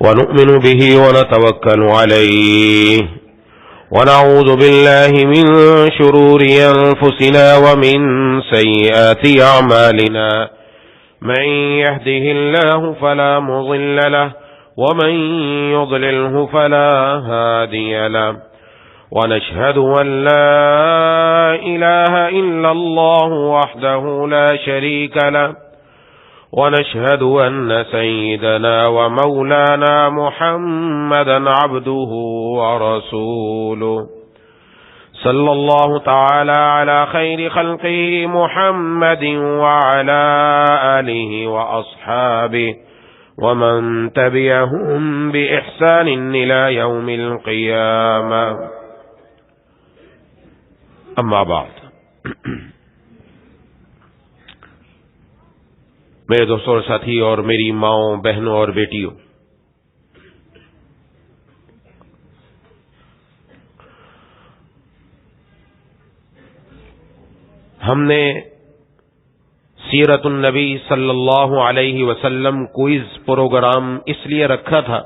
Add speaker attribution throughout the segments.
Speaker 1: ونؤمن به ونتوكل عليه ونعوذ بالله من شرور أنفسنا ومن سيئات أعمالنا من يهده الله فلا مضل له ومن يضلله فلا هادي له ونشهد أن لا إله إلا الله وحده لا شريك له ونشهد أن سيدنا ومولانا محمدا عبده ورسوله صلى الله تعالى على خير خلقه محمد وعلى آله وأصحابه ومن تبعهم بإحسان إلى يوم القيامة أما بعد میرے دوستوں اور ساتھی اور میری ماؤں بہنوں اور بیٹیوں، ہم نے سیرت النبی صلی اللہ علیہ وسلم کوئز پروگرام اس لیے رکھا تھا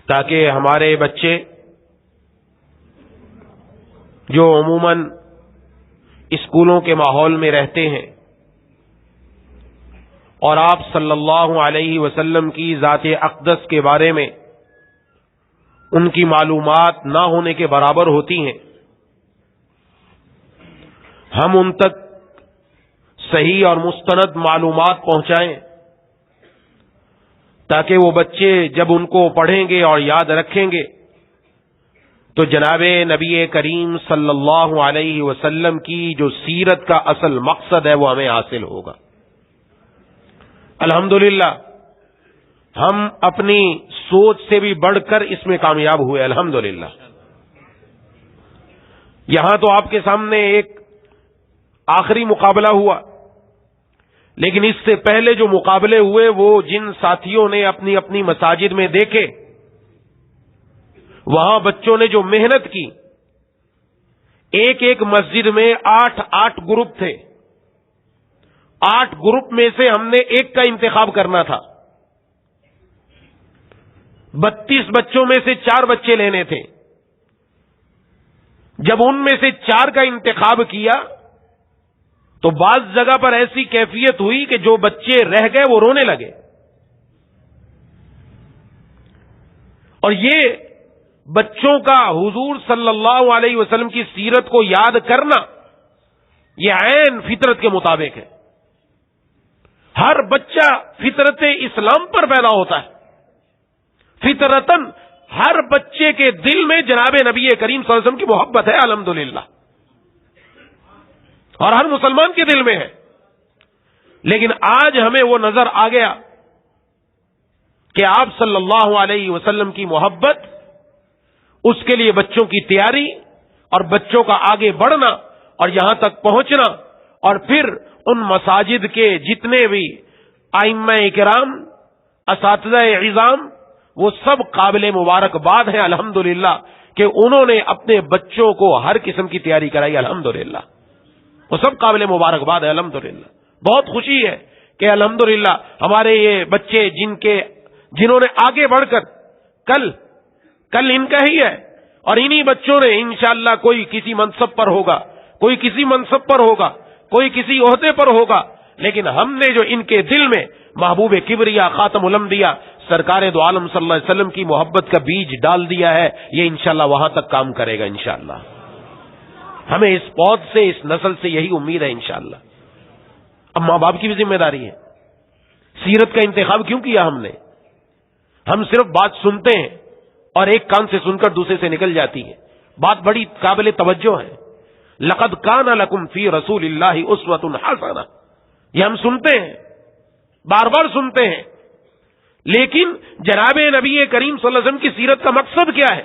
Speaker 1: تاکہ ہمارے بچے جو عموماً اسکولوں کے ماحول میں رہتے ہیں اور آپ صلی اللہ علیہ وسلم کی ذات اقدس کے بارے میں ان کی معلومات نہ ہونے کے برابر ہوتی ہیں، ہم ان تک صحیح اور مستند معلومات پہنچائیں تاکہ وہ بچے جب ان کو پڑھیں گے اور یاد رکھیں گے تو جناب نبی کریم صلی اللہ علیہ وسلم کی جو سیرت کا اصل مقصد ہے وہ ہمیں حاصل ہوگا۔ الحمدللہ ہم اپنی سوچ سے بھی بڑھ کر اس میں کامیاب ہوئے، الحمدللہ۔ یہاں تو آپ کے سامنے ایک آخری مقابلہ ہوا، لیکن اس سے پہلے جو مقابلے ہوئے وہ جن ساتھیوں نے اپنی اپنی مساجد میں دیکھے، وہاں بچوں نے جو محنت کی، ایک ایک مسجد میں 8 گروپ تھے، 8 گروپ میں سے ہم نے ایک کا انتخاب کرنا تھا، 32 بچوں میں سے 4 بچے لینے تھے۔ جب ان میں سے 4 کا انتخاب کیا تو بعض جگہ پر ایسی کیفیت ہوئی کہ جو بچے رہ گئے وہ رونے لگے، اور یہ بچوں کا حضور صلی اللہ علیہ وسلم کی سیرت کو یاد کرنا یہ عین فطرت کے مطابق ہے۔ ہر بچہ فطرت اسلام پر پیدا ہوتا ہے، فطرتاً ہر بچے کے دل میں جناب نبی کریم صلی اللہ علیہ وسلم کی محبت ہے، الحمدللہ، اور ہر مسلمان کے دل میں ہے۔ لیکن آج ہمیں وہ نظر آ گیا کہ آپ صلی اللہ علیہ وسلم کی محبت، اس کے لیے بچوں کی تیاری اور بچوں کا آگے بڑھنا اور یہاں تک پہنچنا، اور پھر ان مساجد کے جتنے بھی ائمہ کرام، اساتذہ عظام، وہ سب قابل مبارکباد ہیں الحمدللہ کہ انہوں نے اپنے بچوں کو ہر قسم کی تیاری کرائی، الحمدللہ وہ سب قابل مبارکباد ہے، الحمدللہ۔ بہت خوشی ہے کہ الحمدللہ ہمارے یہ بچے جنہوں نے آگے بڑھ کر کل ان کا ہی ہے، اور انہی بچوں نے انشاءاللہ کوئی کسی منصب پر ہوگا، کوئی کسی منصب پر ہوگا، کوئی کسی عہدے پر ہوگا، لیکن ہم نے جو ان کے دل میں محبوب کبریا خاتم الانبیاء سرکار دو عالم صلی اللہ علیہ وسلم کی محبت کا بیج ڈال دیا ہے، یہ انشاءاللہ وہاں تک کام کرے گا انشاءاللہ۔ ہمیں اس پود سے، اس نسل سے یہی امید ہے انشاءاللہ۔ اب ماں باپ کی بھی ذمہ داری ہے۔ سیرت کا انتخاب کیوں کیا ہم نے؟ ہم صرف بات سنتے ہیں اور ایک کان سے سن کر دوسرے سے نکل جاتی ہے۔ بات بڑی قابل توجہ ہے۔ لقد کان لکم فی رسول اللہ اسوۃ حسنہ، یہ ہم سنتے ہیں، بار بار سنتے ہیں، لیکن جناب نبی کریم صلی اللہ علیہ وسلم کی سیرت کا مقصد کیا ہے؟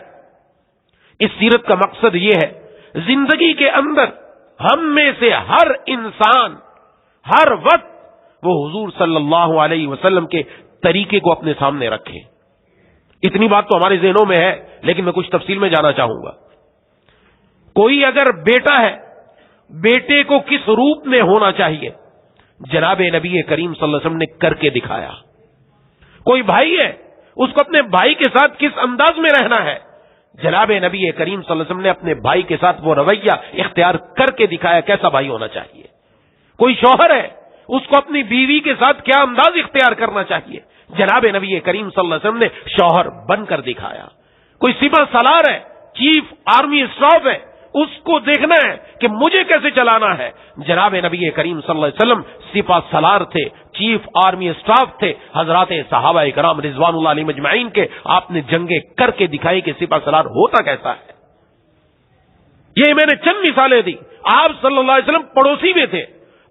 Speaker 1: اس سیرت کا مقصد یہ ہے زندگی کے اندر ہم میں سے ہر انسان ہر وقت وہ حضور صلی اللہ علیہ وسلم کے طریقے کو اپنے سامنے رکھے۔ اتنی بات تو ہمارے ذہنوں میں ہے، لیکن میں کچھ تفصیل میں جانا چاہوں گا۔ کوئی اگر بیٹا ہے، بیٹے کو کس روپ میں ہونا چاہیے؟ جناب نبی کریم صلی اللہ علیہ وسلم نے کر کے دکھایا۔ کوئی بھائی ہے، اس کو اپنے بھائی کے ساتھ کس انداز میں رہنا ہے؟ جناب نبی کریم صلی اللہ علیہ وسلم نے اپنے بھائی کے ساتھ وہ رویہ اختیار کر کے دکھایا کیسا بھائی ہونا چاہیے۔ کوئی شوہر ہے، اس کو اپنی بیوی کے ساتھ کیا انداز اختیار کرنا چاہیے؟ جناب نبی کریم صلی اللہ علیہ وسلم نے شوہر بن کر دکھایا۔ کوئی سپہ سالار ہے، چیف آرمی اسٹاف ہے، اس کو دیکھنا ہے کہ مجھے کیسے چلانا ہے۔ جناب نبی کریم صلی اللہ علیہ وسلم سپہ سالار تھے، چیف آرمی اسٹاف تھے، حضرات صحابہ کرام رضوان اللہ علیہم اجمعین کے آپ نے جنگیں کر کے دکھائی کہ سپہ سالار ہوتا کیسا ہے۔ یہ میں نے چند مثالیں دی۔ آپ صلی اللہ علیہ وسلم پڑوسی بھی تھے،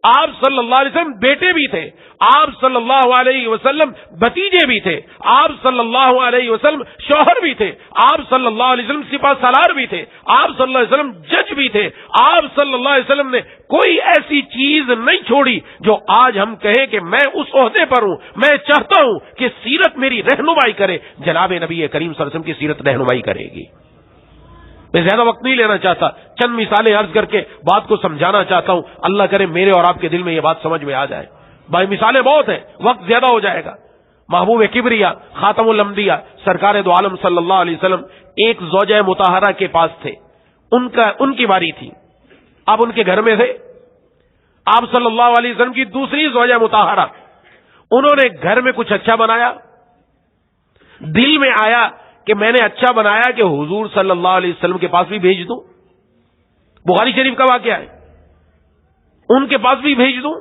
Speaker 1: آپ صلی اللہ علیہ وسلم بیٹے بھی تھے، آپ صلی اللہ علیہ وسلم بھتیجے بھی تھے، آپ صلی اللہ علیہ وسلم شوہر بھی تھے، آپ صلی اللہ علیہ وسلم سپہ سالار بھی تھے، آپ صلی اللہ علیہ وسلم جج بھی تھے۔ آپ صلی اللہ علیہ وسلم نے کوئی ایسی چیز نہیں چھوڑی جو آج ہم کہیں کہ میں اس عہدے پر ہوں، میں چاہتا ہوں کہ سیرت میری رہنمائی کرے۔ جناب نبی کریم صلی اللہ علیہ وسلم کی سیرت رہنمائی کرے گی۔ میں زیادہ وقت نہیں لینا چاہتا، چند مثالیں عرض کر کے بات کو سمجھانا چاہتا ہوں۔ اللہ کرے میرے اور آپ کے دل میں یہ بات سمجھ میں آ جائے۔ بھائی مثالیں بہت ہیں، وقت زیادہ ہو جائے گا۔ محبوب کبریا خاتم الانبیاء سرکار دو عالم صلی اللہ علیہ وسلم ایک زوجہ مطہرہ کے پاس تھے، ان کی باری تھی، اب ان کے گھر میں تھے۔ آپ صلی اللہ علیہ وسلم کی دوسری زوجہ مطہرہ، انہوں نے گھر میں کچھ اچھا بنایا، دل میں آیا کہ میں نے اچھا بنایا کہ حضور صلی اللہ علیہ وسلم کے پاس بھی بھیج دوں۔ بخاری شریف کا واقعہ ہے، ان کے پاس بھی بھیج دوں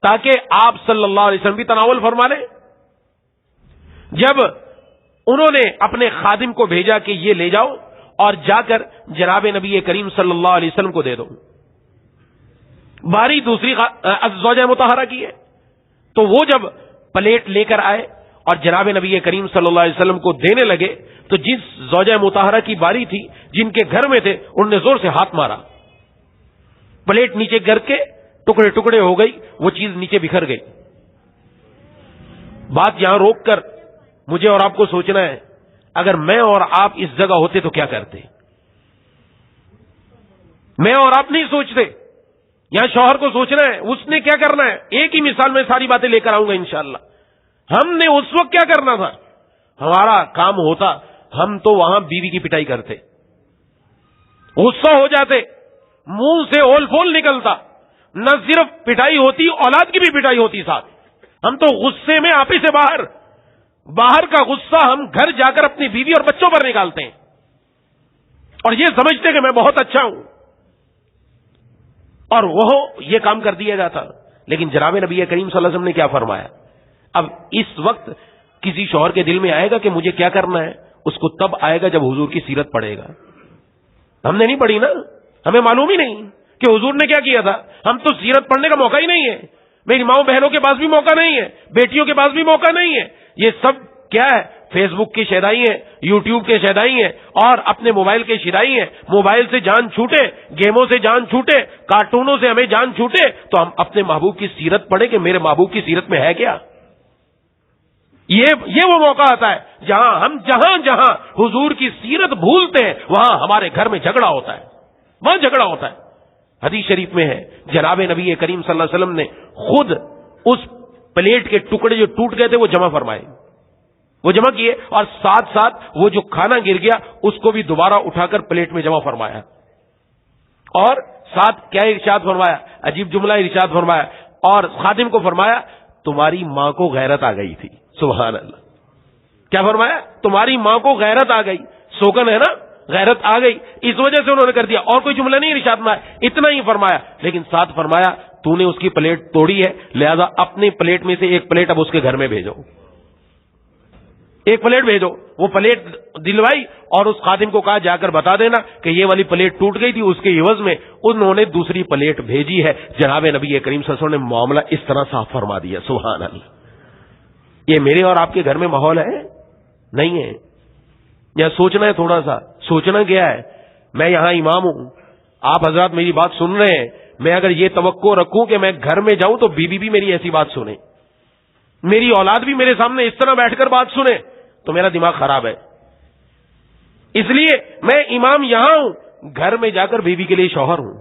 Speaker 1: تاکہ آپ صلی اللہ علیہ وسلم بھی تناول فرما لیں۔ جب انہوں نے اپنے خادم کو بھیجا کہ یہ لے جاؤ اور جا کر جناب نبی کریم صلی اللہ علیہ وسلم کو دے دو، باری دوسری زوجہ مطہرہ کی ہے، تو وہ جب پلیٹ لے کر آئے اور جناب نبی کریم صلی اللہ علیہ وسلم کو دینے لگے تو جس زوجہ مطہرہ کی باری تھی، جن کے گھر میں تھے، انہوں نے زور سے ہاتھ مارا، پلیٹ نیچے گر کے ٹکڑے ٹکڑے ہو گئی، وہ چیز نیچے بکھر گئی۔ بات یہاں روک کر مجھے اور آپ کو سوچنا ہے، اگر میں اور آپ اس جگہ ہوتے تو کیا کرتے؟ میں اور آپ نہیں سوچتے، یہاں شوہر کو سوچنا ہے اس نے کیا کرنا ہے۔ ایک ہی مثال میں ساری باتیں لے کر آؤں گا انشاءاللہ۔ ہم نے اس وقت کیا کرنا تھا؟ ہمارا کام ہوتا ہم تو وہاں بیوی کی پٹائی کرتے، غصہ ہو جاتے، منہ سے اول پھول نکلتا، نہ صرف پٹائی ہوتی اولاد کی بھی پٹائی ہوتی ساتھ۔ ہم تو غصے میں آپے سے باہر کا غصہ ہم گھر جا کر اپنی بیوی اور بچوں پر نکالتے ہیں اور یہ سمجھتے کہ میں بہت اچھا ہوں، اور وہ یہ کام کر دیا جاتا۔ لیکن جناب نبی کریم صلی اللہ علیہ وسلم نے کیا فرمایا؟ اب اس وقت کسی شوہر کے دل میں آئے گا کہ مجھے کیا کرنا ہے، اس کو تب آئے گا جب حضور کی سیرت پڑھے گا۔ ہم نے نہیں پڑھی نا، ہمیں معلوم ہی نہیں کہ حضور نے کیا کیا تھا۔ ہم تو سیرت پڑھنے کا موقع ہی نہیں ہے، میری ماؤں بہنوں کے پاس بھی موقع نہیں ہے، بیٹیوں کے پاس بھی موقع نہیں ہے۔ یہ سب کیا ہے؟ فیس بک کی شیدائی ہیں، یوٹیوب کے شیدائی ہیں، اور اپنے موبائل کے شیدائی ہیں۔ موبائل سے جان چھوٹے، گیموں سے جان چھوٹے، کارٹونوں سے ہمیں جان چھوٹے، تو ہم اپنے محبوب کی سیرت پڑھیں کہ میرے محبوب کی سیرت میں ہے کیا۔ یہ وہ موقع آتا ہے جہاں حضور کی سیرت بھولتے ہیں، وہاں ہمارے گھر میں جھگڑا ہوتا ہے، وہاں جھگڑا ہوتا ہے۔ حدیث شریف میں ہے جناب نبی کریم صلی اللہ علیہ وسلم نے خود اس پلیٹ کے ٹکڑے جو ٹوٹ گئے تھے وہ جمع فرمائے، وہ جمع کیے، اور ساتھ ساتھ وہ جو کھانا گر گیا اس کو بھی دوبارہ اٹھا کر پلیٹ میں جمع فرمایا، اور ساتھ کیا ارشاد فرمایا؟ عجیب جملہ ارشاد فرمایا، اور خادم کو فرمایا تمہاری ماں کو غیرت آ گئی تھی۔ سبحان اللہ، کیا فرمایا؟ تمہاری ماں کو غیرت آ گئی، سوگن ہے نا، غیرت آ گئی، اس وجہ سے انہوں نے کر دیا، اور کوئی جملہ نہیں ارشاد فرمایا، اتنا ہی فرمایا۔ لیکن ساتھ فرمایا تو نے اس کی پلیٹ توڑی ہے، لہذا اپنی پلیٹ میں سے ایک پلیٹ اب اس کے گھر میں بھیجو، ایک پلیٹ بھیجو۔ وہ پلیٹ دلوائی اور اس خادم کو کہا جا کر بتا دینا کہ یہ والی پلیٹ ٹوٹ گئی تھی، اس کے عوض میں انہوں نے دوسری پلیٹ بھیجی ہے۔ جناب نبی کریم صلی اللہ علیہ وسلم نے معاملہ اس طرح صاف فرما دیا۔ سبحان اللہ، یہ میرے اور آپ کے گھر میں ماحول ہے نہیں ہے؟ یا سوچنا ہے، تھوڑا سا سوچنا کیا ہے؟ میں یہاں امام ہوں، آپ حضرات میری بات سن رہے ہیں، میں اگر یہ توقع رکھوں کہ میں گھر میں جاؤں تو بیوی بھی میری ایسی بات سنے، میری اولاد بھی میرے سامنے اس طرح بیٹھ کر بات سنے، تو میرا دماغ خراب ہے۔ اس لیے میں امام یہاں ہوں، گھر میں جا کر بیوی کے لیے شوہر ہوں،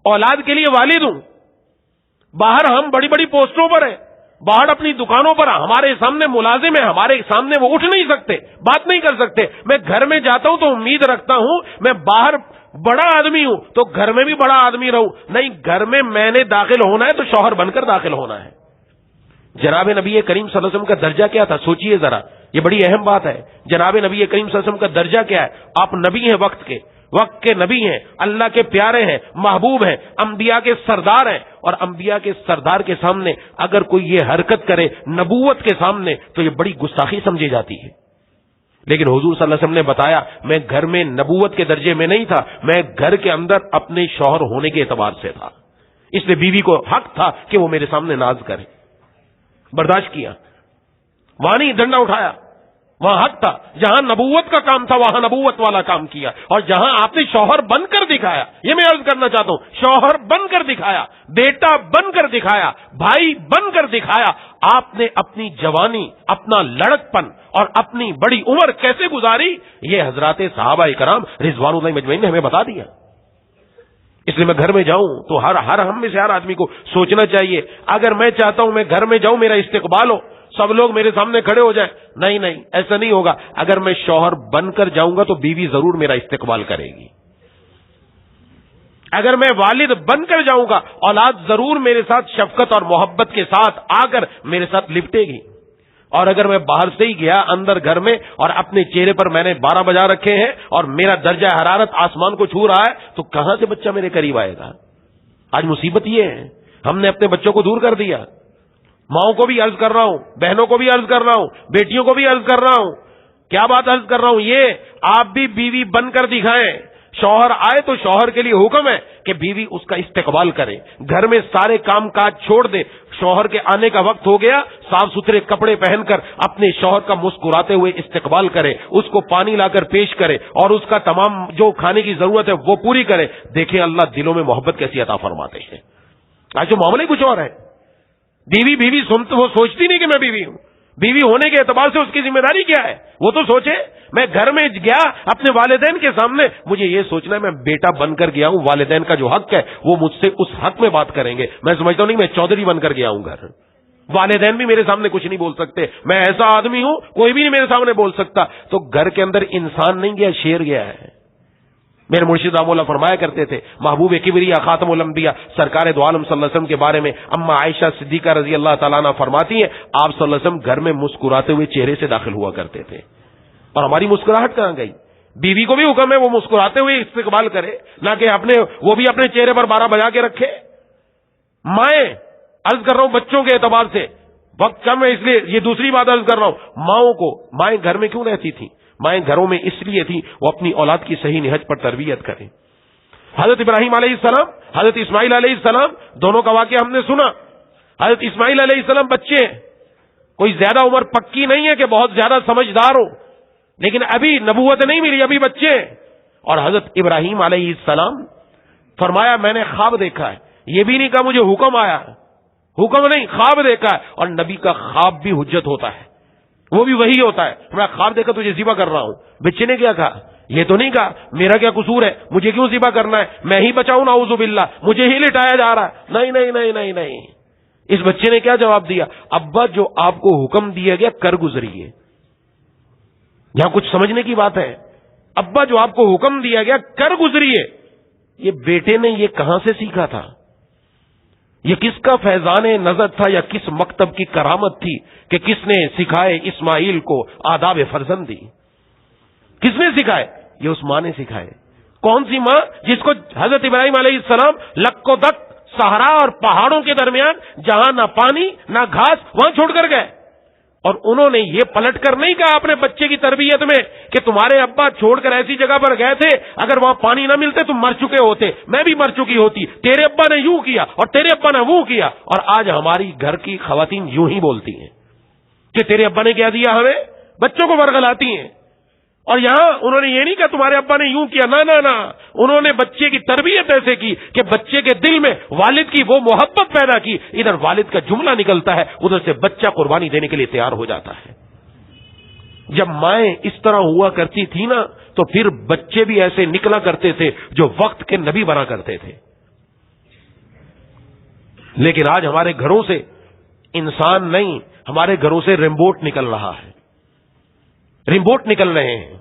Speaker 1: اولاد کے لیے والد ہوں۔ باہر ہم بڑی بڑی پوسٹوں پر ہیں، باہر اپنی دکانوں پر ہمارے سامنے ملازم ہیں، ہمارے سامنے وہ اٹھ نہیں سکتے، بات نہیں کر سکتے. میں گھر میں جاتا ہوں تو امید رکھتا ہوں میں باہر بڑا آدمی ہوں تو گھر میں بھی بڑا آدمی رہوں. نہیں، گھر میں نے داخل ہونا ہے تو شوہر بن کر داخل ہونا ہے. جناب نبی کریم صلی اللہ علیہ وسلم کا درجہ کیا تھا؟ سوچئے ذرا، یہ بڑی اہم بات ہے. جناب نبی کریم صلی اللہ علیہ وسلم کا درجہ کیا ہے؟ آپ نبی ہیں، وقت کے نبی ہیں، اللہ کے پیارے ہیں، محبوب ہیں، انبیاء کے سردار ہیں. اور انبیاء کے سردار کے سامنے اگر کوئی یہ حرکت کرے نبوت کے سامنے تو یہ بڑی گستاخی سمجھی جاتی ہے. لیکن حضور صلی اللہ علیہ وسلم نے بتایا میں گھر میں نبوت کے درجے میں نہیں تھا، میں گھر کے اندر اپنے شوہر ہونے کے اعتبار سے تھا. اس لیے بیوی کو حق تھا کہ وہ میرے سامنے ناز کرے. برداشت کیا، وہاں نہیں ڈنڈا اٹھایا، وہاں حق تھا. جہاں نبوت کا کام تھا وہاں نبوت والا کام کیا. اور جہاں آپ نے شوہر بن کر دکھایا، یہ میں عرض کرنا چاہتا ہوں، شوہر بن کر دکھایا، بیٹا بن کر دکھایا، بھائی بن کر دکھایا. آپ نے اپنی جوانی، اپنا لڑکپن اور اپنی بڑی عمر کیسے گزاری، یہ حضرات صحابہ کرام رضوان اللہ مجمعین نے ہمیں بتا دیا. اس لیے میں گھر میں جاؤں تو ہر ہم میں سے ہر آدمی کو سوچنا چاہیے، اگر میں چاہتا ہوں میں گھر میں جاؤں میرا استقبال ہو، سب لوگ میرے سامنے کھڑے ہو جائیں، نہیں ایسا نہیں ہوگا. اگر میں شوہر بن کر جاؤں گا تو بیوی ضرور میرا استقبال کرے گی. اگر میں والد بن کر جاؤں گا اولاد ضرور میرے ساتھ شفقت اور محبت کے ساتھ آ کر میرے ساتھ لپٹے گی. اور اگر میں باہر سے ہی گیا اندر گھر میں اور اپنے چہرے پر میں نے 12 بجا رکھے ہیں اور میرا درجہ حرارت آسمان کو چھو رہا ہے تو کہاں سے بچہ میرے قریب آئے گا؟ آج مصیبت یہ ہے ہم نے اپنے بچوں کو دور کر دیا. ماؤں کو بھی عرض کر رہا ہوں، بہنوں کو بھی عرض کر رہا ہوں، بیٹیوں کو بھی عرض کر رہا ہوں. کیا بات عرض کر رہا ہوں؟ یہ آپ بھی بیوی بن کر دکھائیں. شوہر آئے تو شوہر کے لیے حکم ہے کہ بیوی اس کا استقبال کرے، گھر میں سارے کام کاج چھوڑ دے. شوہر کے آنے کا وقت ہو گیا، صاف ستھرے کپڑے پہن کر اپنے شوہر کا مسکراتے ہوئے استقبال کرے، اس کو پانی لا کر پیش کرے اور اس کا تمام جو کھانے کی ضرورت ہے وہ پوری کرے. دیکھیں اللہ دلوں میں محبت کیسی عطا فرماتے ہیں. آج جو معاملہ ہی کچھ اور ہے. بیوی سنتے وہ سوچتی نہیں کہ میں بیوی ہوں. بیوی ہونے کے اعتبار سے اس کی ذمہ داری کیا ہے وہ تو سوچے. میں گھر میں گیا اپنے والدین کے سامنے، مجھے یہ سوچنا ہے میں بیٹا بن کر گیا ہوں، والدین کا جو حق ہے وہ مجھ سے اس حق میں بات کریں گے. میں سمجھتا ہوں نہیں میں چودھری بن کر گیا ہوں گھر، والدین بھی میرے سامنے کچھ نہیں بول سکتے، میں ایسا آدمی ہوں کوئی بھی نہیں میرے سامنے بول سکتا. تو گھر کے اندر انسان نہیں گیا، شیر گیا ہے. میرے مرشد رحمہ اللہ فرمایا کرتے تھے، محبوب کبریا خاتم الانبیاء سرکار دو عالم صلی اللہ علیہ وسلم کے بارے میں اما عائشہ صدیقہ رضی اللہ تعالیٰ عنہ فرماتی ہیں آپ صلی اللہ علیہ وسلم گھر میں مسکراتے ہوئے چہرے سے داخل ہوا کرتے تھے. اور ہماری مسکراہٹ کہاں گئی؟ بیوی کو بھی حکم ہے وہ مسکراتے ہوئے استقبال کرے، نہ کہ وہ بھی اپنے چہرے پر 12 بجا کے رکھے. مائیں عرض کر رہا ہوں بچوں کے اعتبار سے وقت کم ہے اس لیے یہ دوسری بات عرض کر رہا ہوں. مائیں گھر میں کیوں رہتی تھی؟ مائیں گھروں میں اس لیے تھی وہ اپنی اولاد کی صحیح نہج پر تربیت کریں. حضرت ابراہیم علیہ السلام، حضرت اسماعیل علیہ السلام دونوں کا واقعہ ہم نے سنا. حضرت اسماعیل علیہ السلام بچے ہیں، کوئی زیادہ عمر پکی نہیں ہے کہ بہت زیادہ سمجھدار ہو، لیکن ابھی نبوت نہیں ملی، ابھی بچے ہیں. اور حضرت ابراہیم علیہ السلام فرمایا میں نے خواب دیکھا ہے. یہ بھی نہیں کہا مجھے حکم آیا، حکم نہیں، خواب دیکھا ہے. اور نبی کا خواب بھی حجت ہوتا ہے، وہ بھی وہی ہوتا ہے. میں خواب دیکھا تجھے ذبح کر رہا ہوں. بچے نے کیا کہا؟ یہ تو نہیں کہا میرا کیا قصور ہے، مجھے کیوں ذبح کرنا ہے، میں ہی بچاؤں نعوذ باللہ، مجھے ہی لٹایا جا رہا ہے. نہیں نہیں نہیں نہیں نہیں. اس بچے نے کیا جواب دیا؟ ابا جو آپ کو حکم دیا گیا کر گزریے. یہاں کچھ سمجھنے کی بات ہے. ابا جو آپ کو حکم دیا گیا کر گزریے. یہ بیٹے نے یہ کہاں سے سیکھا تھا؟ یہ کس کا فیضان نظر تھا یا کس مکتب کی کرامت تھی کہ کس نے سکھائے اسماعیل کو آداب فرزندی؟ کس نے سکھائے؟ یہ اس ماں نے سکھائے. کون سی ماں؟ جس کو حضرت ابراہیم علیہ السلام لک و دک صحرا اور پہاڑوں کے درمیان جہاں نہ پانی نہ گھاس وہاں چھوڑ کر گئے. اور انہوں نے یہ پلٹ کر نہیں کہا اپنے بچے کی تربیت میں کہ تمہارے ابا چھوڑ کر ایسی جگہ پر گئے تھے اگر وہاں پانی نہ ملتے تم مر چکے ہوتے، میں بھی مر چکی ہوتی، تیرے ابا نے یوں کیا اور تیرے ابا نے وہ کیا. اور آج ہماری گھر کی خواتین یوں ہی بولتی ہیں کہ تیرے ابا نے کیا دیا ہمیں، بچوں کو ورغلاتی ہیں. اور یہاں انہوں نے یہ نہیں کہا تمہارے ابا نے یوں کیا، نہ نہ، انہوں نے بچے کی تربیت ایسے کی کہ بچے کے دل میں والد کی وہ محبت پیدا کی. ادھر والد کا جملہ نکلتا ہے، ادھر سے بچہ قربانی دینے کے لیے تیار ہو جاتا ہے. جب مائیں اس طرح ہوا کرتی تھی نا تو پھر بچے بھی ایسے نکلا کرتے تھے جو وقت کے نبی بنا کرتے تھے. لیکن آج ہمارے گھروں سے انسان نہیں، ہمارے گھروں سے ریموٹ نکل رہا ہے، ریموٹ نکل رہے ہیں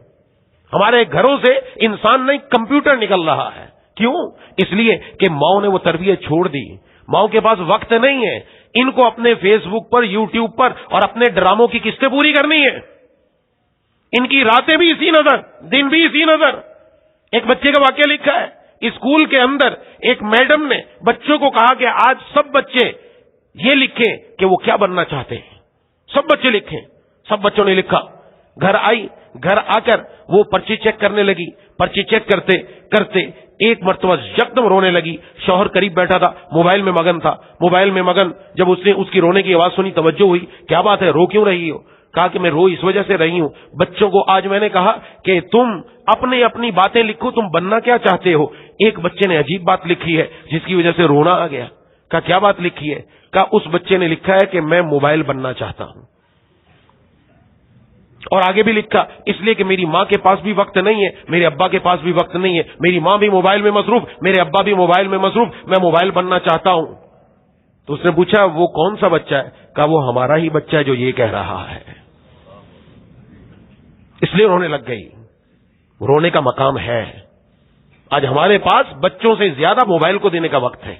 Speaker 1: ہمارے گھروں سے، انسان نہیں کمپیوٹر نکل رہا ہے۔ کیوں؟ اس لیے کہ ماؤں نے وہ تربیت چھوڑ دی، ماؤں کے پاس وقت نہیں ہے، ان کو اپنے فیس بک پر، یوٹیوب پر اور اپنے ڈراموں کی قسطیں پوری کرنی ہے، ان کی راتیں بھی اسی نظر، دن بھی اسی نظر۔ ایک بچے کا واقعہ لکھا ہے، اسکول کے اندر ایک میڈم نے بچوں کو کہا کہ آج سب بچے یہ لکھیں کہ وہ کیا بننا چاہتے ہیں، سب بچے لکھیں۔ سب بچوں نے لکھا، گھر آئی، گھر آ کر وہ پرچی چیک کرنے لگی، پرچی چیک کرتے کرتے ایک مرتبہ یکدم رونے لگی، شوہر قریب بیٹھا تھا، موبائل میں مگن تھا، موبائل میں مگن، جب اس نے اس کی رونے کی آواز سنی توجہ ہوئی، کیا بات ہے، رو کیوں رہی ہو؟ کہا کہ میں رو اس وجہ سے رہی ہوں، بچوں کو آج میں نے کہا کہ تم اپنی باتیں لکھو، تم بننا کیا چاہتے ہو۔ ایک بچے نے عجیب بات لکھی ہے جس کی وجہ سے رونا آ گیا۔ کہا کیا بات لکھی ہے؟ کہا اس بچے نے لکھا ہے کہ میں موبائل بننا چاہتا ہوں، اور آگے بھی لکھا اس لیے کہ میری ماں کے پاس بھی وقت نہیں ہے، میرے ابا کے پاس بھی وقت نہیں ہے، میری ماں بھی موبائل میں مصروف، میرے ابا بھی موبائل میں مصروف، میں موبائل بننا چاہتا ہوں۔ تو اس نے پوچھا وہ کون سا بچہ ہے؟ کہا وہ ہمارا ہی بچہ ہے جو یہ کہہ رہا ہے۔ اس لیے رونے لگ گئی۔ رونے کا مقام ہے۔ آج ہمارے پاس بچوں سے زیادہ موبائل کو دینے کا وقت ہے،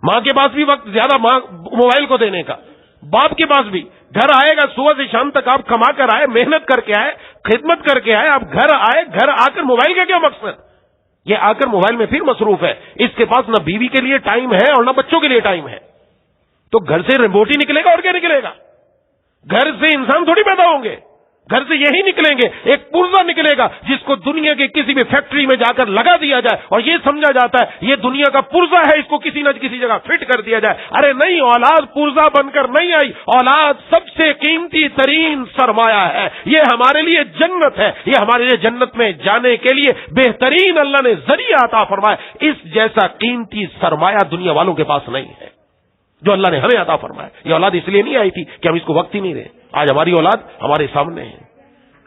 Speaker 1: ماں کے پاس بھی وقت زیادہ موبائل کو دینے کا، باپ کے پاس بھی۔ گھر آئے گا صبح سے شام تک، آپ کما کر آئے، محنت کر کے آئے، خدمت کر کے آئے، آپ گھر آئے، گھر آ کر موبائل کا کیا مقصد؟ یہ آ کر موبائل میں پھر مصروف ہے، اس کے پاس نہ بیوی کے لیے ٹائم ہے اور نہ بچوں کے لیے ٹائم ہے۔ تو گھر سے ریموٹ ہی نکلے گا اور کیا نکلے گا؟ گھر سے انسان تھوڑی پیدا ہوں گے، گھر سے یہی نکلیں گے، ایک پرزہ نکلے گا جس کو دنیا کے کسی بھی فیکٹری میں جا کر لگا دیا جائے اور یہ سمجھا جاتا ہے یہ دنیا کا پرزہ ہے، اس کو کسی نہ کسی جگہ فٹ کر دیا جائے۔ ارے نہیں، اولاد پرزہ بن کر نہیں آئی، اولاد سب سے قیمتی ترین سرمایہ ہے، یہ ہمارے لیے جنت ہے، یہ ہمارے لیے جنت میں جانے کے لیے بہترین اللہ نے ذریعہ عطا فرمایا۔ اس جیسا قیمتی سرمایہ دنیا والوں کے پاس نہیں ہے جو اللہ نے ہمیں عطا فرمایا۔ یہ اولاد اس لیے نہیں آئی تھی کہ ہم اس کو وقت ہی نہیں دیں، آج ہماری اولاد ہمارے سامنے ہے۔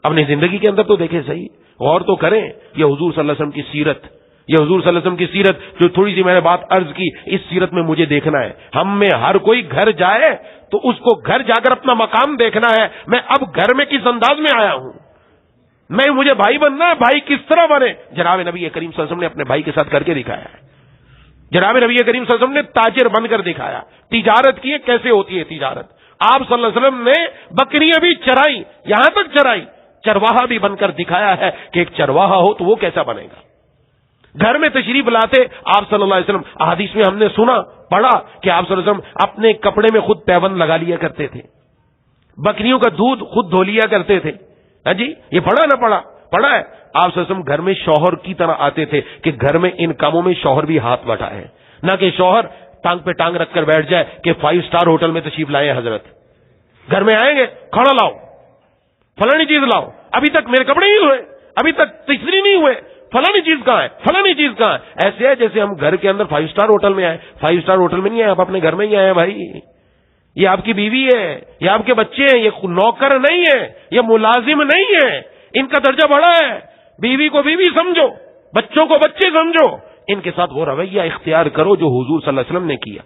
Speaker 1: اپنی زندگی کے اندر تو دیکھیں صحیح، غور تو کریں، یہ حضور صلی اللہ علیہ وسلم کی سیرت، یہ حضور صلی اللہ علیہ وسلم کی سیرت جو تھوڑی سی میں نے بات عرض کی، اس سیرت میں مجھے دیکھنا ہے۔ ہم میں ہر کوئی گھر جائے تو اس کو گھر جا کر اپنا مقام دیکھنا ہے، میں اب گھر میں کس انداز میں آیا ہوں، مجھے بھائی بننا ہے، بھائی کس طرح بنے؟ جناب نبی کریم صلی اللہ علیہ وسلم نے اپنے بھائی کے ساتھ کر کے دکھایا ہے، جناب نبی کریم صلی اللہ علیہ وسلم نے تاجر بن کر دکھایا، تجارت کی کیسے ہوتی ہے تجارت۔ آپ صلی اللہ علیہ وسلم نے بکریاں بھی چرائی، یہاں تک چرائی، چرواہا بھی بن کر دکھایا ہے کہ ایک چرواہا ہو تو وہ کیسا بنے گا۔ گھر میں تشریف لاتے آپ صلی اللہ علیہ وسلم، احادیث میں ہم نے سنا پڑھا کہ آپ صلی اللہ علیہ وسلم اپنے کپڑے میں خود پیوند لگا لیا کرتے تھے، بکریوں کا دودھ خود دھو لیا کرتے تھے۔ ہاں جی، یہ پڑھا نہ پڑھا؟ پڑھا ہے۔ آپ صلی اللہ علیہ وسلم گھر میں شوہر کی طرح آتے تھے کہ گھر میں ان کاموں میں شوہر بھی ہاتھ بٹائے، نہ کہ شوہر ٹانگ پہ ٹانگ رکھ کر بیٹھ جائے کہ 5 اسٹار ہوٹل میں تشریف لائے حضرت، گھر میں آئیں گے کھانا لاؤ، فلانی چیز لاؤ، ابھی تک میرے کپڑے نہیں ہوئے، ابھی تک تیسری نہیں ہوئے، فلانی چیز کہاں ہے، فلانی چیز کہاں ہے۔ ایسے ہے جیسے ہم گھر کے اندر 5 اسٹار ہوٹل میں آئے۔ 5 اسٹار ہوٹل میں نہیں آئے، آپ اپنے گھر میں ہی آئے بھائی، یہ آپ کی بیوی ہے، یہ آپ کے بچے ہیں، یہ نوکر نہیں ہے، یہ ملازم نہیں ہے، ان کا درجہ بڑا ہے۔ بیوی کو بیوی سمجھو، بچوں کو بچے سمجھو، ان کے ساتھ وہ رویہ اختیار کرو جو حضور صلی اللہ علیہ وسلم نے کیا،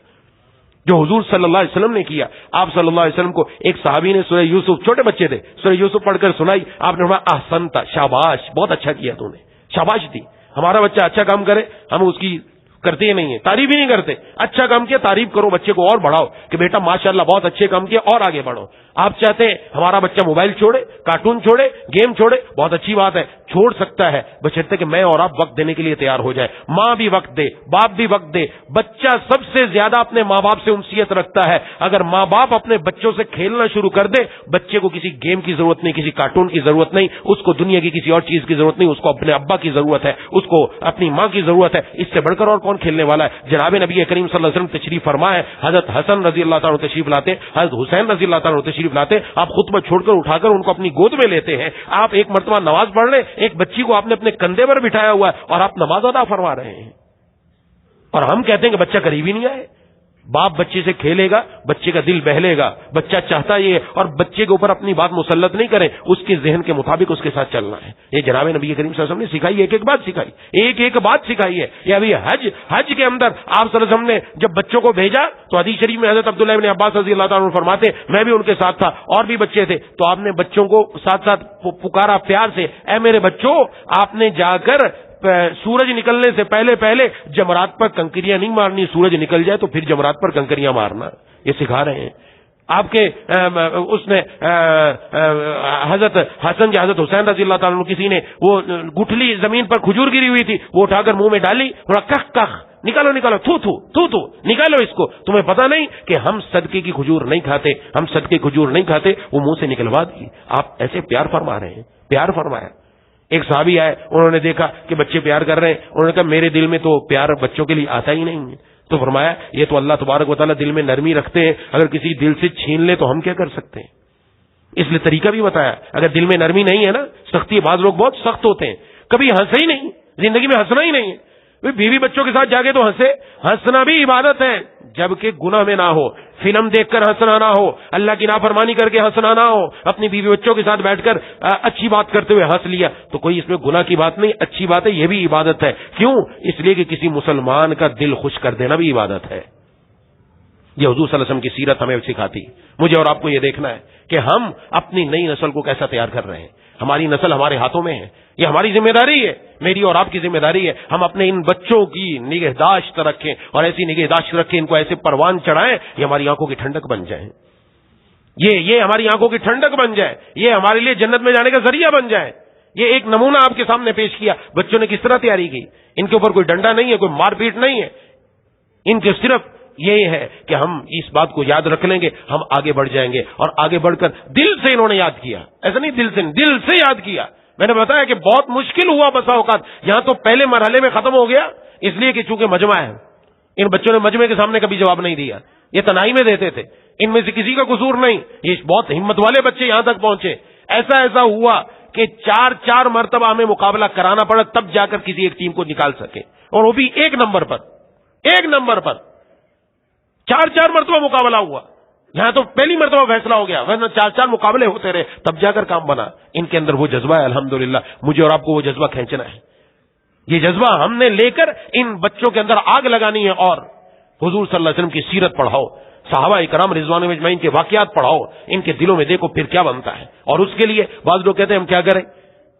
Speaker 1: جو حضور صلی اللہ علیہ وسلم نے کیا۔ آپ صلی اللہ علیہ وسلم کو ایک صحابی نے سورہ یوسف، چھوٹے بچے تھے، سورہ یوسف پڑھ کر سنائی، آپ نے فرمایا احسنت، شاباش، بہت اچھا کیا تو نے، شاباش دی۔ ہمارا بچہ اچھا کام کرے ہم اس کی کرتے ہی نہیں ہیں، تعریف ہی نہیں کرتے۔ اچھا کام کیا تعریف کرو، بچے کو اور بڑھاؤ کہ بیٹا ماشاءاللہ بہت اچھے کام کیا اور آگے بڑھو۔ آپ چاہتے ہیں ہمارا بچہ موبائل چھوڑے، کارٹون چھوڑے، گیم چھوڑے، بہت اچھی بات ہے، چھوڑ سکتا ہے بشرطے کہ میں اور آپ وقت دینے کے لیے تیار ہو جائے۔ ماں بھی وقت دے، باپ بھی وقت دے۔ بچہ سب سے زیادہ اپنے ماں باپ سے انسیت رکھتا ہے، اگر ماں باپ اپنے بچوں سے کھیلنا شروع کر دے، بچے کو کسی گیم کی ضرورت نہیں، کسی کارٹون کی ضرورت نہیں، اس کو دنیا کی کسی اور چیز کی ضرورت نہیں، اس کو اپنے ابا کی ضرورت ہے، اس کو اپنی ماں کی ضرورت ہے، اس سے بڑھ کر اور کون کھیلنے والا ہے۔ جناب نبی کریم صلی اللہ علیہ وسلم تشریف فرمائے، حضرت حسن رضی اللہ تعالیٰ تشریف لاتے، حضرت حسین رضی اللہ تعالیٰ تشریف لاتے، آپ خطبہ چھوڑ کر اٹھا کر ان کو اپنی گود میں لیتے ہیں۔ آپ ایک مرتبہ نماز پڑھ لیں، ایک بچی کو آپ نے اپنے کندھے پر بٹھایا ہوا ہے اور آپ نماز ادا فرما رہے ہیں، اور ہم کہتے ہیں کہ بچہ قریب ہی نہیں آئے، باپ بچے سے کھیلے گا، بچے کا دل بہلے گا، بچہ چاہتا یہ ہے، اور بچے کے اوپر اپنی بات مسلط نہیں کریں، اس کے ذہن کے مطابق اس کے ساتھ چلنا ہے. یہ جناب نبی کریم صلی اللہ علیہ وسلم نے سکھائی، ایک ایک بات سکھائی، ایک ایک بات سکھائی ہے. یہ ابھی حج کے اندر آپ صلی اللہ علیہ وسلم نے جب بچوں کو بھیجا تو حدیث شریف میں حضرت عبداللہ ابن عباس رضی اللہ تعالیٰ عنہ فرماتے میں بھی ان کے ساتھ تھا اور بھی بچے تھے، تو آپ نے بچوں کو ساتھ ساتھ پکارا پیار سے، اے میرے بچوں، آپ نے جا کر سورج نکلنے سے پہلے جمرات پر کنکریاں نہیں مارنی، سورج نکل جائے تو پھر جمرات پر کنکریاں مارنا. یہ سکھا رہے ہیں. آپ کے اس نے حضرت حسن یا حضرت حسین رضی اللہ تعالیٰ عنہ کسی نے وہ گٹھلی زمین پر کھجور گری ہوئی تھی، وہ اٹھا کر منہ میں ڈالی، تھوڑا کخ کخ، نکالو نکالو، تھو تھو تھو تھو، نکالو اس کو. تمہیں پتہ نہیں کہ ہم صدقے کی کھجور نہیں کھاتے، ہم صدقے کھجور نہیں کھاتے. وہ منہ سے نکلوا دی. آپ ایسے پیار فرما رہے ہیں، پیار فرمایا. ایک صحابی آئے، انہوں نے دیکھا کہ بچے پیار کر رہے ہیں، انہوں نے کہا میرے دل میں تو پیار بچوں کے لیے آتا ہی نہیں ہے. تو فرمایا یہ تو اللہ تبارک و تعالیٰ دل میں نرمی رکھتے ہیں، اگر کسی دل سے چھین لے تو ہم کیا کر سکتے ہیں. اس لیے طریقہ بھی بتایا، اگر دل میں نرمی نہیں ہے نا، سختی ہے. بعض لوگ بہت سخت ہوتے ہیں، کبھی ہنسے ہی نہیں، زندگی میں ہنسنا ہی نہیں ہے. بیوی بچوں کے ساتھ جاگے تو ہنسے. ہنسنا بھی عبادت ہے، جبکہ گناہ میں نہ ہو، فلم دیکھ کر ہنسنا نہ ہو، اللہ کی نافرمانی کر کے ہنسنا نہ ہو. اپنی بیوی بچوں کے ساتھ بیٹھ کر اچھی بات کرتے ہوئے ہنس لیا تو کوئی اس میں گناہ کی بات نہیں، اچھی بات ہے، یہ بھی عبادت ہے. کیوں؟ اس لیے کہ کسی مسلمان کا دل خوش کر دینا بھی عبادت ہے. یہ حضور صلی اللہ علیہ وسلم کی سیرت ہمیں سکھاتی. مجھے اور آپ کو یہ دیکھنا ہے کہ ہم اپنی نئی نسل کو کیسا تیار کر رہے ہیں. ہماری نسل ہمارے ہاتھوں میں ہے، یہ ہماری ذمہ داری ہے، میری اور آپ کی ذمہ داری ہے. ہم اپنے ان بچوں کی نگہداشت رکھیں، اور ایسی نگہداشت رکھیں، ان کو ایسے پروان چڑھائیں یہ ہماری آنکھوں کی ٹھنڈک بن جائیں. یہ ہماری آنکھوں کی ٹھنڈک بن جائے، یہ ہمارے لیے جنت میں جانے کا ذریعہ بن جائے. یہ ایک نمونہ آپ کے سامنے پیش کیا، بچوں نے کس طرح تیاری کی. ان کے اوپر کوئی ڈنڈا نہیں ہے، کوئی مار پیٹ نہیں ہے. ان کے صرف یہ ہے کہ ہم اس بات کو یاد رکھ لیں گے، ہم آگے بڑھ جائیں گے. اور آگے بڑھ کر دل سے انہوں نے یاد کیا، ایسا نہیں دل سے یاد کیا. میں نے بتایا کہ بہت مشکل ہوا بسا اوقات. یہاں تو پہلے مرحلے میں ختم ہو گیا، اس لیے کہ چونکہ مجمع ہے. ان بچوں نے مجمع کے سامنے کبھی جواب نہیں دیا، یہ تنہائی میں دیتے تھے. ان میں سے کسی کا قصور نہیں، یہ بہت ہمت والے بچے یہاں تک پہنچے. ایسا ہوا کہ 4 مرتبہ ہمیں مقابلہ کرانا پڑا تب جا کر کسی ایک ٹیم کو نکال سکے، اور وہ بھی ایک نمبر پر 4 مرتبہ مقابلہ ہوا. یہاں تو پہلی مرتبہ فیصلہ ہو گیا، ورنہ 4 مقابلے ہوتے رہے تب جا کر کام بنا. ان کے اندر وہ جذبہ ہے. الحمدللہ مجھے اور آپ کو وہ جذبہ کھینچنا ہے. یہ جذبہ ہم نے لے کر ان بچوں کے اندر آگ لگانی ہے. اور حضور صلی اللہ علیہ وسلم کی سیرت پڑھاؤ، صحابہ کرام رضوان اجمعین کے واقعات پڑھاؤ، ان کے دلوں میں دیکھو پھر کیا بنتا ہے. اور اس کے لیے بعض لوگ کہتے ہیں ہم کیا کریں.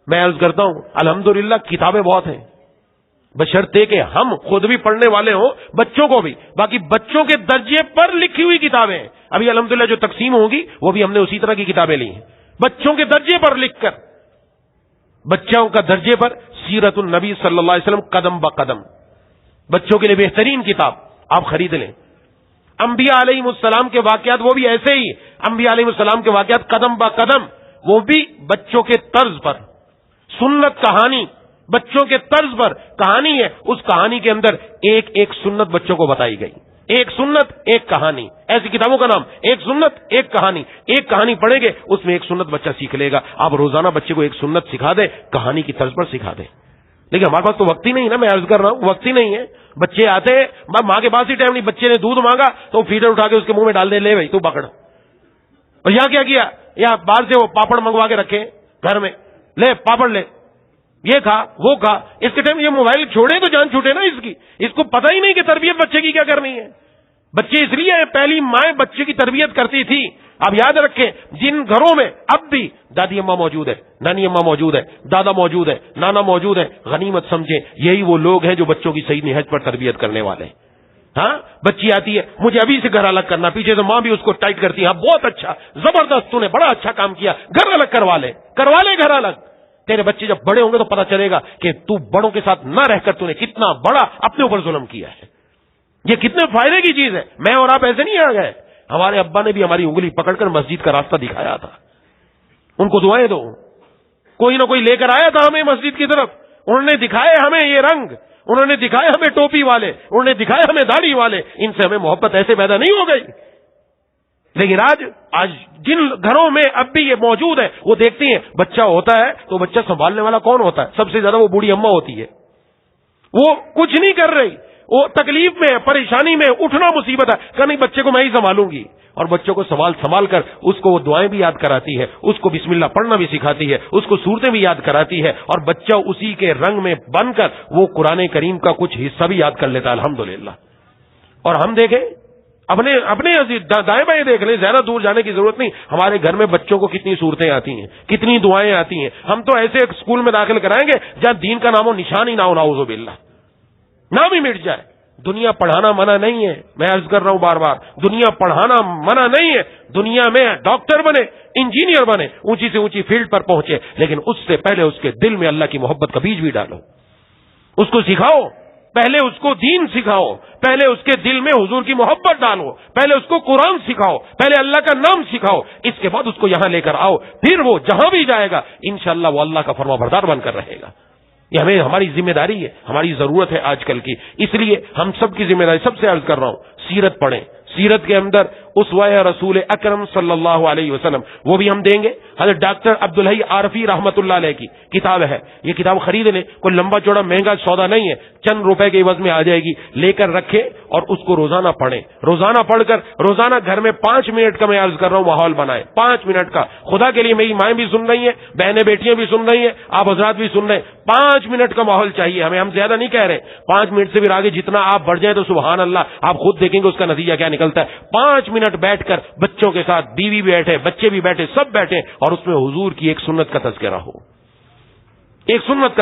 Speaker 1: میں عرض کرتا ہوں الحمدللہ کتابیں بہت ہیں، بشرطے کہ ہم خود بھی پڑھنے والے ہوں، بچوں کو بھی. باقی بچوں کے درجے پر لکھی ہوئی کتابیں ہیں. ابھی الحمدللہ جو تقسیم ہوگی وہ بھی ہم نے اسی طرح کی کتابیں لی ہیں، بچوں کے درجے پر لکھ کر. بچوں کا درجے پر سیرت النبی صلی اللہ علیہ وسلم قدم با قدم، بچوں کے لیے بہترین کتاب آپ خرید لیں. انبیاء علیہ السلام کے واقعات وہ بھی ایسے ہی، انبیاء علیہ السلام کے واقعات قدم با قدم، وہ بھی بچوں کے طرز پر. سنت کہانی بچوں کے طرز پر کہانی ہے، اس کہانی کے اندر ایک سنت بچوں کو بتائی گئی. ایک سنت ایک کہانی، ایسی کتابوں کا نام ایک سنت ایک کہانی. ایک کہانی پڑھیں گے اس میں ایک سنت بچہ سیکھ لے گا. آپ روزانہ بچے کو ایک سنت سکھا دیں، کہانی کی طرز پر سکھا دیں. لیکن ہمارے پاس تو وقت ہی نہیں نا، میں عرض کر رہا ہوں وقت ہی نہیں ہے. بچے آتے ہیں ماں کے پاس ہی ٹائم نہیں. بچے نے دودھ مانگا تو فیڈر اٹھا کے اس کے منہ میں ڈال دے، لے بھائی تو پکڑ. اور یہاں کیا یہاں باہر سے وہ پاپڑ منگوا کے رکھے گھر میں، لے پاپڑ لے، یہ کھا وہ کھا. اس کے ٹائم یہ موبائل چھوڑے تو جان چھوٹے نا اس کی. اس کو پتہ ہی نہیں کہ تربیت بچے کی کیا کرنی ہے. بچے اس لیے پہلی مائیں بچے کی تربیت کرتی تھی. اب یاد رکھیں جن گھروں میں اب بھی دادی اماں موجود ہے، نانی اماں موجود ہے، دادا موجود ہے، نانا موجود ہے، غنیمت سمجھیں یہی وہ لوگ ہیں جو بچوں کی صحیح نہج پر تربیت کرنے والے ہیں. ہاں بچی آتی ہے مجھے ابھی سے گھر الگ کرنا، پیچھے سے ماں بھی اس کو ٹائٹ کرتی ہے، ہاں بہت اچھا زبردست تو نے بڑا اچھا کام کیا، گھر الگ کروا لے گھر الگ. تیرے بچے جب بڑے ہوں گے تو پتہ چلے گا کہ تو بڑوں کے ساتھ نہ رہ کر تو نے کتنا بڑا اپنے اوپر ظلم کیا ہے. یہ کتنے فائدے کی چیز ہے. میں اور آپ ایسے نہیں آ گئے، ہمارے ابا نے بھی ہماری انگلی پکڑ کر مسجد کا راستہ دکھایا تھا. ان کو دعائیں دو، کوئی نہ کوئی لے کر آیا تھا ہمیں مسجد کی طرف. انہوں نے دکھائے ہمیں یہ رنگ، انہوں نے دکھائے ہمیں ٹوپی والے، انہوں نے دکھائے ہمیں داڑھی والے. ان سے ہمیں محبت ایسے پیدا نہیں ہو گئی. لیکن آج جن گھروں میں اب بھی یہ موجود ہے وہ دیکھتے ہیں بچہ ہوتا ہے تو بچہ سنبھالنے والا کون ہوتا ہے؟ سب سے زیادہ وہ بوڑھی اماں ہوتی ہے. وہ کچھ نہیں کر رہی، وہ تکلیف میں ہے، پریشانی میں، اٹھنا مصیبت ہے، کہ نہیں بچے کو میں ہی سنبھالوں گی، اور بچوں کو سنبھال کر اس کو وہ دعائیں بھی یاد کراتی ہے، اس کو بسم اللہ پڑھنا بھی سکھاتی ہے، اس کو سورتیں بھی یاد کراتی ہے، اور بچہ اسی کے رنگ میں بن کر وہ قرآن کریم کا کچھ حصہ بھی یاد کر لیتا ہے الحمدللہ۔ اور ہم دیکھیں اپنے دائیں بائیں دیکھ لیں، زیادہ دور جانے کی ضرورت نہیں، ہمارے گھر میں بچوں کو کتنی صورتیں آتی ہیں، کتنی دعائیں آتی ہیں۔ ہم تو ایسے ایک اسکول میں داخل کرائیں گے جہاں دین کا نام و نشان ہی نہ ہو، نعوذ باللہ، نام ہی مٹ جائے۔ دنیا پڑھانا منع نہیں ہے، میں عرض کر رہا ہوں بار بار، دنیا پڑھانا منع نہیں ہے، دنیا میں ڈاکٹر بنے، انجینئر بنے، اونچی سے اونچی فیلڈ پر پہنچے، لیکن اس سے پہلے اس کے دل میں اللہ کی محبت کا بیج بھی ڈالو، اس کو سکھاؤ، پہلے اس کو دین سکھاؤ، پہلے اس کے دل میں حضور کی محبت ڈالو، پہلے اس کو قرآن سکھاؤ، پہلے اللہ کا نام سکھاؤ، اس کے بعد اس کو یہاں لے کر آؤ، پھر وہ جہاں بھی جائے گا انشاءاللہ وہ اللہ کا فرما بردار بن کر رہے گا۔ یہ ہماری ذمہ داری ہے، ہماری ضرورت ہے آج کل کی، اس لیے ہم سب کی ذمہ داری، سب سے عرض کر رہا ہوں، سیرت پڑھیں، سیرت کے اندر اسوہ رسول اکرم صلی اللہ علیہ وسلم وہ بھی ہم دیں گے۔ حضرت ڈاکٹر عبدالحی عارفی رحمۃ اللہ علیہ کی کتاب ہے، یہ کتاب خرید لیں، کوئی لمبا چوڑا مہنگا سودا نہیں ہے، چند روپے کے عوض میں آ جائے گی، لے کر رکھیں اور اس کو روزانہ پڑھیں، روزانہ پڑھ کر روزانہ گھر میں 5 منٹ کا میں عرض کر رہا ہوں ماحول بنائیں، 5 منٹ کا، خدا کے لیے میری مائیں بھی سن رہی ہیں، بہنیں بیٹیاں بھی سن رہی ہیں، آپ حضرات بھی سن رہے ہیں، 5 منٹ کا ماحول چاہیے ہمیں، ہم زیادہ نہیں کہہ رہے، 5 منٹ سے بھی آگے جتنا آپ بڑھ جائیں تو سبحان اللہ، آپ خود دیکھیں گے اس کا نتیجہ کیا نکلتا ہے۔ 5 منٹ بیٹھ کر بچوں کے ساتھ، بیوی بھی بیٹھے، بچے بھی بیٹھے، سب بیٹھے، اور اس میں حضور کی ایک سنت کا تذکرہ ہو، ایک سنت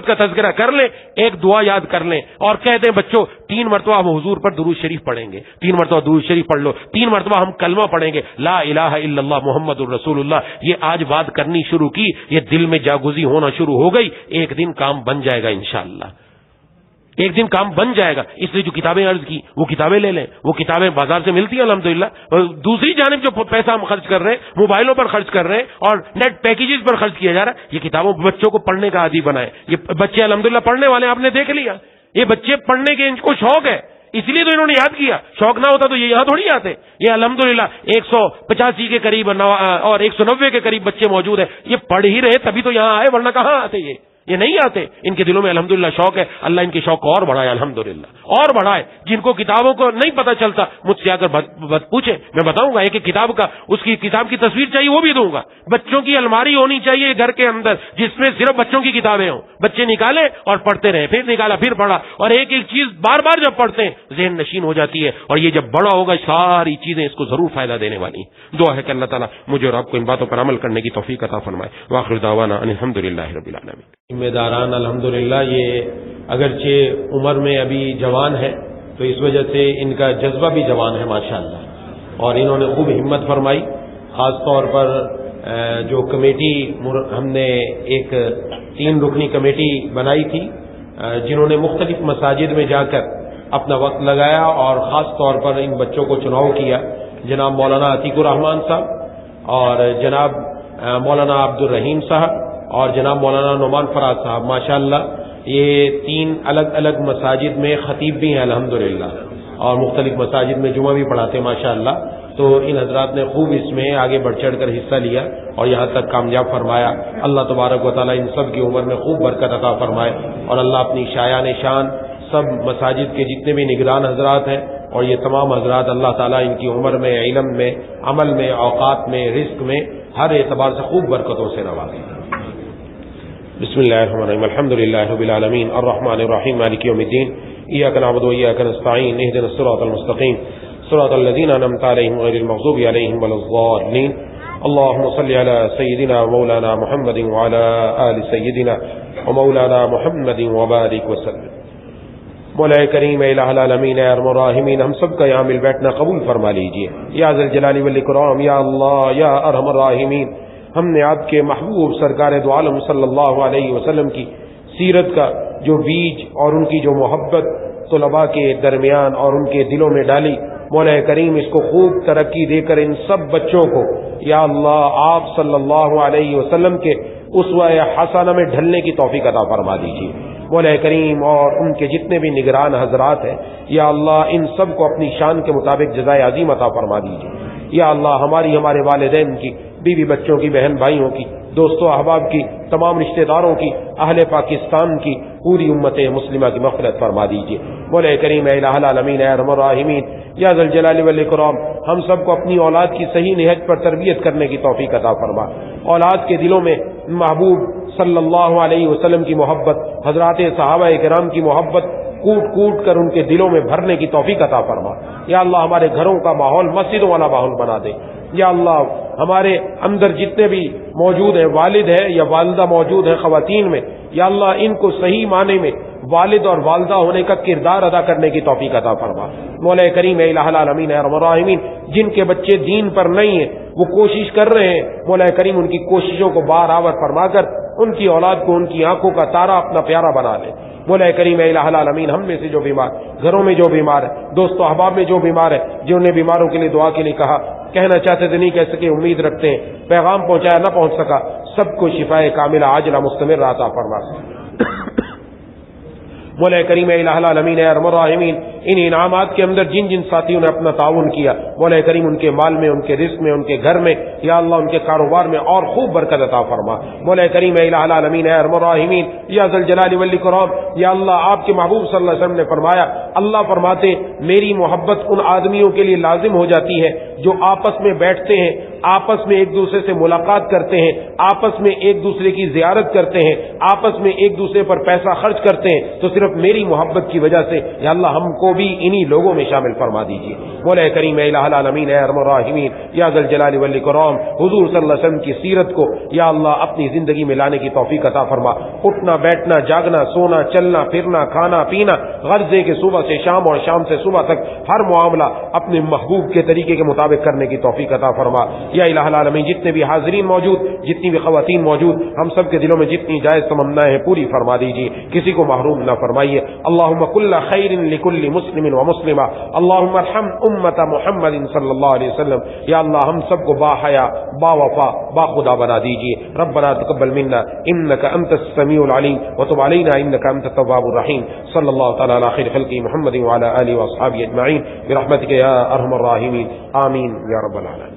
Speaker 1: کا تذکرہ کر لیں، ایک دعا یاد کر لیں، اور کہتے ہیں بچوں 3 مرتبہ ہم حضور پر درود شریف پڑھیں گے، 3 مرتبہ درود شریف پڑھ لو، 3 مرتبہ ہم کلمہ پڑھیں گے، لا الہ الا اللہ محمد الرسول اللہ۔ یہ آج بات کرنی شروع کی، یہ دل میں جاگزی ہونا شروع ہو گئی، ایک دن کام بن جائے گا انشاءاللہ، ایک دن کام بن جائے گا۔ اس لیے جو کتابیں عرض کی وہ کتابیں لے لیں، وہ کتابیں بازار سے ملتی ہیں الحمدللہ۔ دوسری جانب جو پیسہ ہم خرچ کر رہے ہیں، موبائلوں پر خرچ کر رہے ہیں اور نیٹ پیکیجز پر خرچ کیا جا رہا ہے، یہ کتابوں بچوں کو پڑھنے کا عادی بنائے۔ یہ بچے الحمدللہ پڑھنے والے آپ نے دیکھ لیا، یہ بچے پڑھنے کے ان کو شوق ہے، اس لیے تو انہوں نے یاد کیا، شوق نہ ہوتا تو یہ یہاں تھوڑی آتے۔ یہ الحمدللہ 185 کے قریب اور 190 کے قریب بچے موجود ہیں، یہ پڑھ ہی رہے تبھی تو یہاں آئے، ورنہ کہاں آتے یہ نہیں آتے۔ ان کے دلوں میں الحمدللہ شوق ہے، اللہ ان کے شوق کو اور بڑھائے، الحمدللہ اور بڑھائے۔ جن کو کتابوں کو نہیں پتہ چلتا مجھ سے آ کر پوچھیں، میں بتاؤں گا، ایک کتاب کا اس کی کتاب کی تصویر چاہیے وہ بھی دوں گا۔ بچوں کی الماری ہونی چاہیے گھر کے اندر جس میں صرف بچوں کی کتابیں ہوں، بچے نکالے اور پڑھتے رہے، پھر نکالا پھر پڑھا، اور ایک ایک چیز بار بار جب پڑھتے ہیں ذہن نشین ہو جاتی ہے، اور یہ جب بڑا ہوگا ساری چیزیں اس کو ضرور فائدہ دینے والی ہیں۔ دعا ہے کہ اللہ تعالیٰ مجھے اور آپ کو ان باتوں پر عمل کرنے کی توفیق عطا فرمائے۔ وآخر دعوانا ان الحمدللہ رب العالمین۔ ذمہ داران الحمدللہ یہ اگرچہ عمر میں ابھی جوان ہے تو اس وجہ سے ان کا جذبہ بھی جوان ہے ماشاءاللہ، اور انہوں نے خوب ہمت فرمائی، خاص طور پر جو کمیٹی ہم نے ایک 3 رکنی کمیٹی بنائی تھی، جنہوں نے مختلف مساجد میں جا کر اپنا وقت لگایا اور خاص طور پر ان بچوں کو چناؤ کیا، جناب مولانا عتیق الرحمان صاحب اور جناب مولانا عبد الرحیم صاحب اور جناب مولانا نعمان فراز صاحب، ماشاءاللہ یہ 3 الگ الگ مساجد میں خطیب بھی ہیں الحمدللہ، اور مختلف مساجد میں جمعہ بھی پڑھاتے ہیں ماشاءاللہ۔ تو ان حضرات نے خوب اس میں آگے بڑھ چڑھ کر حصہ لیا اور یہاں تک کامیاب فرمایا۔ اللہ تبارک و تعالیٰ ان سب کی عمر میں خوب برکت عطا فرمائے، اور اللہ اپنی شایان شان سب مساجد کے جتنے بھی نگران حضرات ہیں اور یہ تمام حضرات، اللہ تعالیٰ ان کی عمر میں، علم میں، عمل میں، اوقات میں، رزق میں، ہر اعتبار سے خوب برکتوں سے نوازے۔ بسم اللہ الرحمن الرحیم، الحمد للہ رب العالمین، الرحمن الرحیم، مالک یوم الدین، ایاک نعبد و ایاک نستعین، اہدنا الصراط المستقیم، صراط الذین انعمت علیہم غیر المغضوب علیہم ولا الضالین۔ اللهم صل على سيدنا مولانا محمد وعلى آل سيدنا ومولانا محمد وبارك وسلم۔ مولا کریم الہ العالمین ارحم الراحمین، ہم سب کا یہاں مل بیٹھنا قبول فرما لیجئے یا ذی الجلال والاکرام، یا اللہ یا ارحم الراحمین۔ ہم نے آپ کے محبوب سرکار دو عالم صلی اللہ علیہ وسلم کی سیرت کا جو بیج اور ان کی جو محبت طلباء کے درمیان اور ان کے دلوں میں ڈالی، مولا کریم اس کو خوب ترقی دے کر ان سب بچوں کو یا اللہ آپ صلی اللہ علیہ وسلم کے اسوہ حسنہ میں ڈھلنے کی توفیق عطا فرما دیجیے مولا کریم، اور ان کے جتنے بھی نگران حضرات ہیں یا اللہ ان سب کو اپنی شان کے مطابق جزائے عظیم عطا فرما دیجیے یا اللہ۔ ہمارے والدین کی بیوی بچوں کی، بہن بھائیوں کی، دوستوں احباب کی، تمام رشتہ داروں کی، اہل پاکستان کی، پوری امت مسلمہ کی مغفرت فرما دیجیے۔ مولا کریم اے الہ العالمین اے ارحم الراحمین یا ذا الجلال والاکرام، ہم سب کو اپنی اولاد کی صحیح نہج پر تربیت کرنے کی توفیق عطا فرما۔ اولاد کے دلوں میں محبوب صلی اللہ علیہ وسلم کی محبت، حضرات صحابہ کرام کی محبت کوٹ کوٹ کر ان کے دلوں میں بھرنے کی توفیق عطا فرما۔ یا اللہ ہمارے گھروں کا ماحول مسجدوں والا ماحول بنا دے۔ یا اللہ ہمارے اندر جتنے بھی موجود ہیں، والد ہے یا والدہ موجود ہیں خواتین میں، یا اللہ ان کو صحیح معنی میں والد اور والدہ ہونے کا کردار ادا کرنے کی توفیق عطا فرما۔ مولا کریم اے الہ العالمین اے ارحم الراحمین، جن کے بچے دین پر نہیں ہیں وہ کوشش کر رہے ہیں، مولا کریم ان کی کوششوں کو بارآور فرما کر ان کی اولاد کو ان کی آنکھوں کا تارا اپنا پیارا بنا لے۔ مولا کریم اے الہ العالمین، ہم میں سے جو بیمار، گھروں میں جو بیمار ہے، دوست و احباب میں جو بیمار ہے، جنہوں نے بیماروں کے لیے دعا کے لیے کہا، کہنا چاہتے تھے نہیں کہہ سکے، امید رکھتے ہیں، پیغام پہنچایا نہ پہنچ سکا، سب کو شفائے کاملہ عاجلہ مستمر عطا فرما۔ مولا کریم اے الہ العالمین اے ارحم الراحمین، ان انعامات کے اندر جن جن ساتھیوں نے اپنا تعاون کیا، مولا کریم ان کے مال میں، ان کے رزق میں، ان کے گھر میں، یا اللہ ان کے کاروبار میں اور خوب برکت عطا فرما۔ مولا کریم اے الہ العالمین اے ارحم الراحمین یا ذا الجلال والاکرام، یا اللہ آپ کے محبوب صلی اللہ علیہ وسلم نے فرمایا، اللہ فرماتے میری محبت ان آدمیوں کے لیے لازم ہو جاتی ہے جو آپس میں بیٹھتے ہیں، آپس میں ایک دوسرے سے ملاقات کرتے ہیں، آپس میں ایک دوسرے کی زیارت کرتے ہیں، آپس میں ایک دوسرے پر پیسہ خرچ کرتے ہیں، تو صرف میری محبت کی وجہ سے یا اللہ ہم کو بھی انہی لوگوں میں شامل فرما دیجیے۔ مولا کریم اے الہ العالمین اے ارحم الراحمین یا ذا الجلال والاکرام، حضور صلی اللہ علیہ وسلم کی سیرت کو یا اللہ اپنی زندگی میں لانے کی توفیق عطا فرما۔ اٹھنا بیٹھنا، جاگنا سونا، چلنا پھرنا، کھانا پینا، غرضے کے صبح سے شام اور شام سے صبح تک ہر معاملہ اپنے محبوب کے طریقے کے مطابق کرنے کی توفیق عطا فرما۔ یا الہ العالمین جتنے بھی حاضرین موجود، جتنی بھی خواتین موجود، ہم سب کے دلوں میں جتنی جائز تمنائیں ہیں پوری فرما دیجیے، کسی کو محروم نہ فرمائیے۔ اللہم کل خیر لکل مسلم و مسلمہ، اللہم ارحم امت محمد صلی اللہ علیہ وسلم، یا اللہ ہم سب کو با حیا، با وفا، با خدا بنا دیجیے۔ ربنا تقبل منا انک انت السمیع العلیم وتب علینا انک انت التواب الرحیم۔ صلی اللہ تعالی علی خیر خلق محمد وعلی آلہ واصحابہ اجمعین برحمتک یا ارحم الراحمین، آمین یا رب العالمین۔